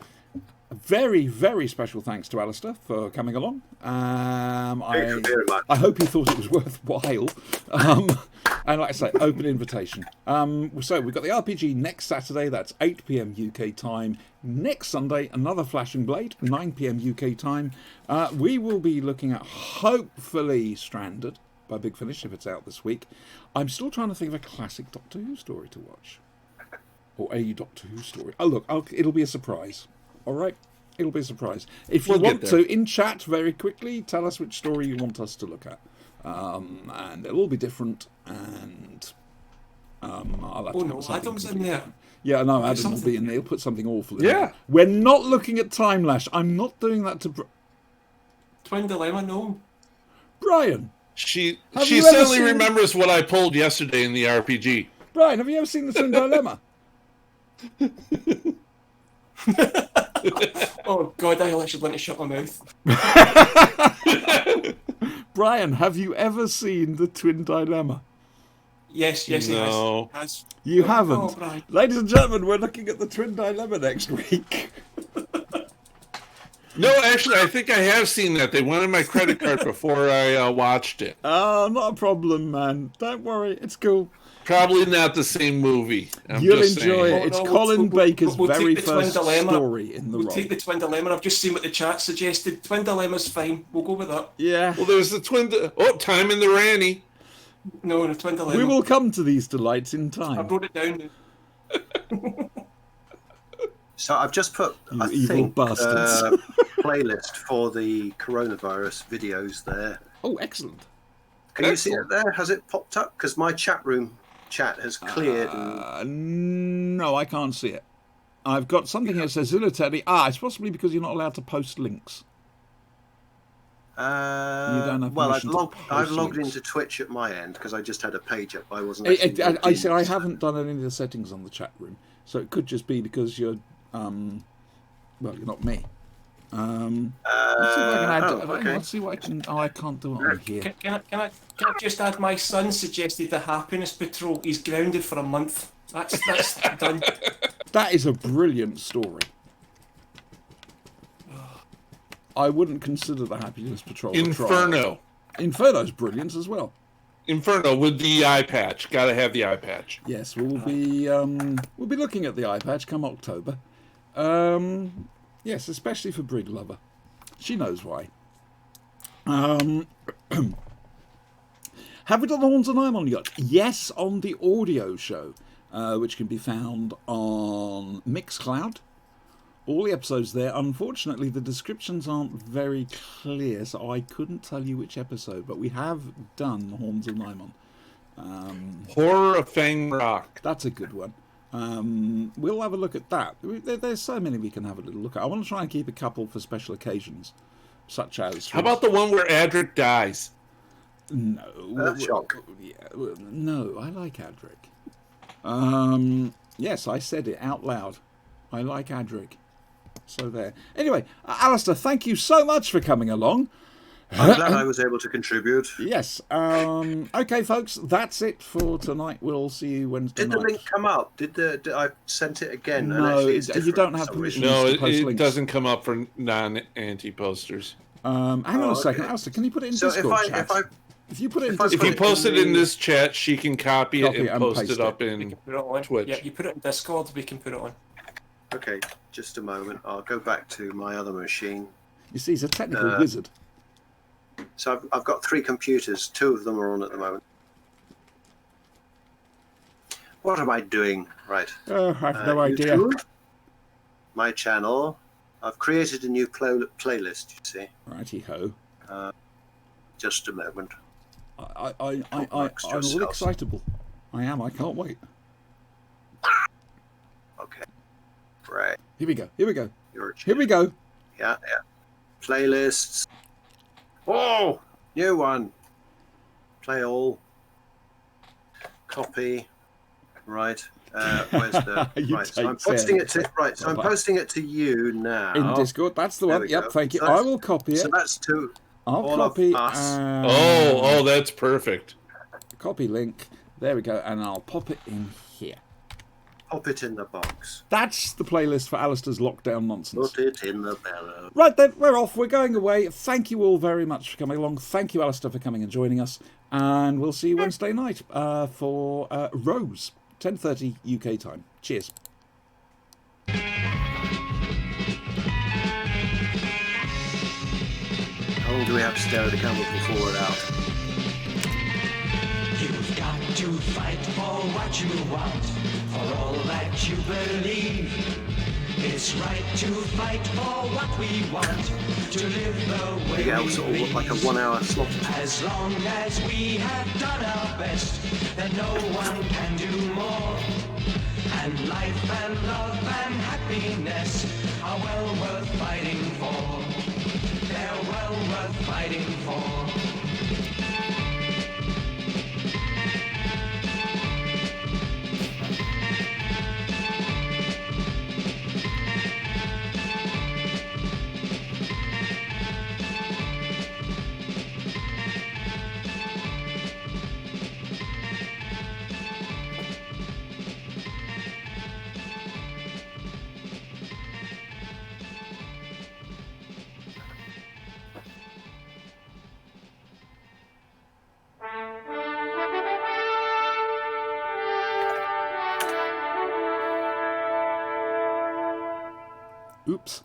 A very, very special thanks to Alistair for coming along. Thank you very much. I hope he thought it was worthwhile. And like I say, open invitation. So we've got the RPG next Saturday. That's 8 p.m. UK time. Next Sunday, another Flashing Blade, 9 p.m. UK time. We will be looking at, hopefully, Stranded by Big Finish if it's out this week. I'm still trying to think of a classic Doctor Who story to watch. Or a Doctor Who story. Oh, look, it'll be a surprise. All right? It'll be a surprise. If you We'll want get there. to, in chat very quickly, tell us which story you want us to look at. And it'll all be different. And I'll have to Oh put no, something Adam's in completely there. different. Yeah, no, Adam will something- be in there. He'll put something awful in Yeah. there. We're not looking at Time Lash. I'm not doing that to Twin Dilemma, no. Brian. She Have you ever certainly seen- remembers what I pulled yesterday in the RPG. Brian, have you ever seen the Twin Dilemma? Oh God, I should want to shut my mouth. Brian, have you ever seen the Twin Dilemma? Yes, No. he has. You Oh, haven't. Brian. Ladies and gentlemen, we're looking at the Twin Dilemma next week. No, actually, I think I have seen that. They wanted my credit card before I watched it. Oh, not a problem, man. Don't worry, it's cool. Probably not the same movie. I'm You'll just enjoy saying. it. It's Oh, no, Colin we'll- Baker's we'll take very the Twin first Dilemma. story in the We'll role. take the Twin Dilemma. I've just seen what the chat suggested. Twin Dilemma's fine. We'll go with that. Yeah. Well, there's the Time in the Ranny. No, the Twin Dilemma. We will come to these delights in I time. wrote it down. So I've just put You I evil think bastards. playlist for the coronavirus videos there. Oh, excellent. Can you see it there? Has it popped up? Because my chat room chat has cleared. No, I can't see it. I've got something here that says Zilla Teddy. It's possibly because you're not allowed to post links. don't have Well, I've permission to logged post into links. Twitch at my end because I just had a page up. I wasn't. actually I logged said in. I haven't done any of the settings on the chat room, so it could just be because you're, well, you're not me. Let's see if I can add. okay. Let's see what I can. Oh, I can't do it on here. Can I just add? My son suggested the Happiness Patrol. He's grounded for a month. That's done. That is a brilliant story. I wouldn't consider the Happiness Patrol a trial. Inferno. Inferno's brilliant as well. Inferno with the eye patch. Gotta have the eye patch. Yes, we'll be looking at the eye patch come October. Yes, especially for Brig Lover. She knows why. Have we done the Horns and I'm on yet? Yes, on the audio show, which can be found on Mixcloud. All the episodes there. Unfortunately, the descriptions aren't very clear, so I couldn't tell you which episode, but we have done the Horns and I'm on. Horror of Fang Rock. That's a good one. We'll have a look at that. There's so many we can have a little look at. I want to try and keep a couple for special occasions, such as... How about the one where Adric dies? No. Shock. Yeah, no, I like Adric. Yes, I said it out loud. I like Adric. So there. Anyway, Alistair, thank you so much for coming along. I'm glad I was able to contribute. Yes. Okay, folks, that's it for tonight. We'll see you Wednesday Did the night. link come up? Did I sent it again? No, actually it's you different don't for have some permission. reason. No, to post it links. doesn't come up for non-anti posters. Hang on a second, okay. Alistair, can you put it in So Discord chat? If you put it in If I If Discord, you post it in this chat, she can copy it and post paste it up We in can put it on. Twitch. Yeah, you put it in Discord, we can put it on. Okay, just a moment. I'll go back to my other machine. you see, he's a technical wizard. So I've got 3 computers. 2 of them are on at the moment. What am I doing? Right. Oh, I have no idea. YouTube, my channel. I've created a new playlist, you see. Righty ho. Just a moment. I'm a little excitable. I am. I can't wait. Okay. Right. Here we go. Here we go. Your Here we go. Yeah, yeah. Playlists. Oh, new one. Play all. Copy. Right. Where's the You right? So take I'm posting care. it to right. So I'm Bye-bye. posting it to you now. In Discord. That's the There one. we Yep. go. Thank you. So I will copy it. So that's to I'll all of copy. us. Oh, that's perfect. Copy link. There we go. And I'll pop it in here. pop it in the box. That's the playlist for Alistair's lockdown nonsense. Put it in the barrel. Right then, we're off. We're going away. Thank you all very much for coming along. Thank you, Alistair, for coming and joining us. And we'll see you Wednesday night for Rose, 10:30 UK time. Cheers. How long do we have to stare at the camera before we're out? You've got to fight for what you want, for all that you believe. It's right to fight for what we want, to live the way Yeah, we sort of look like a please. 1 hour slot. As long as we have done our best, then no one can do more. And life and love and happiness are well worth fighting for. They're well worth fighting for. Oops.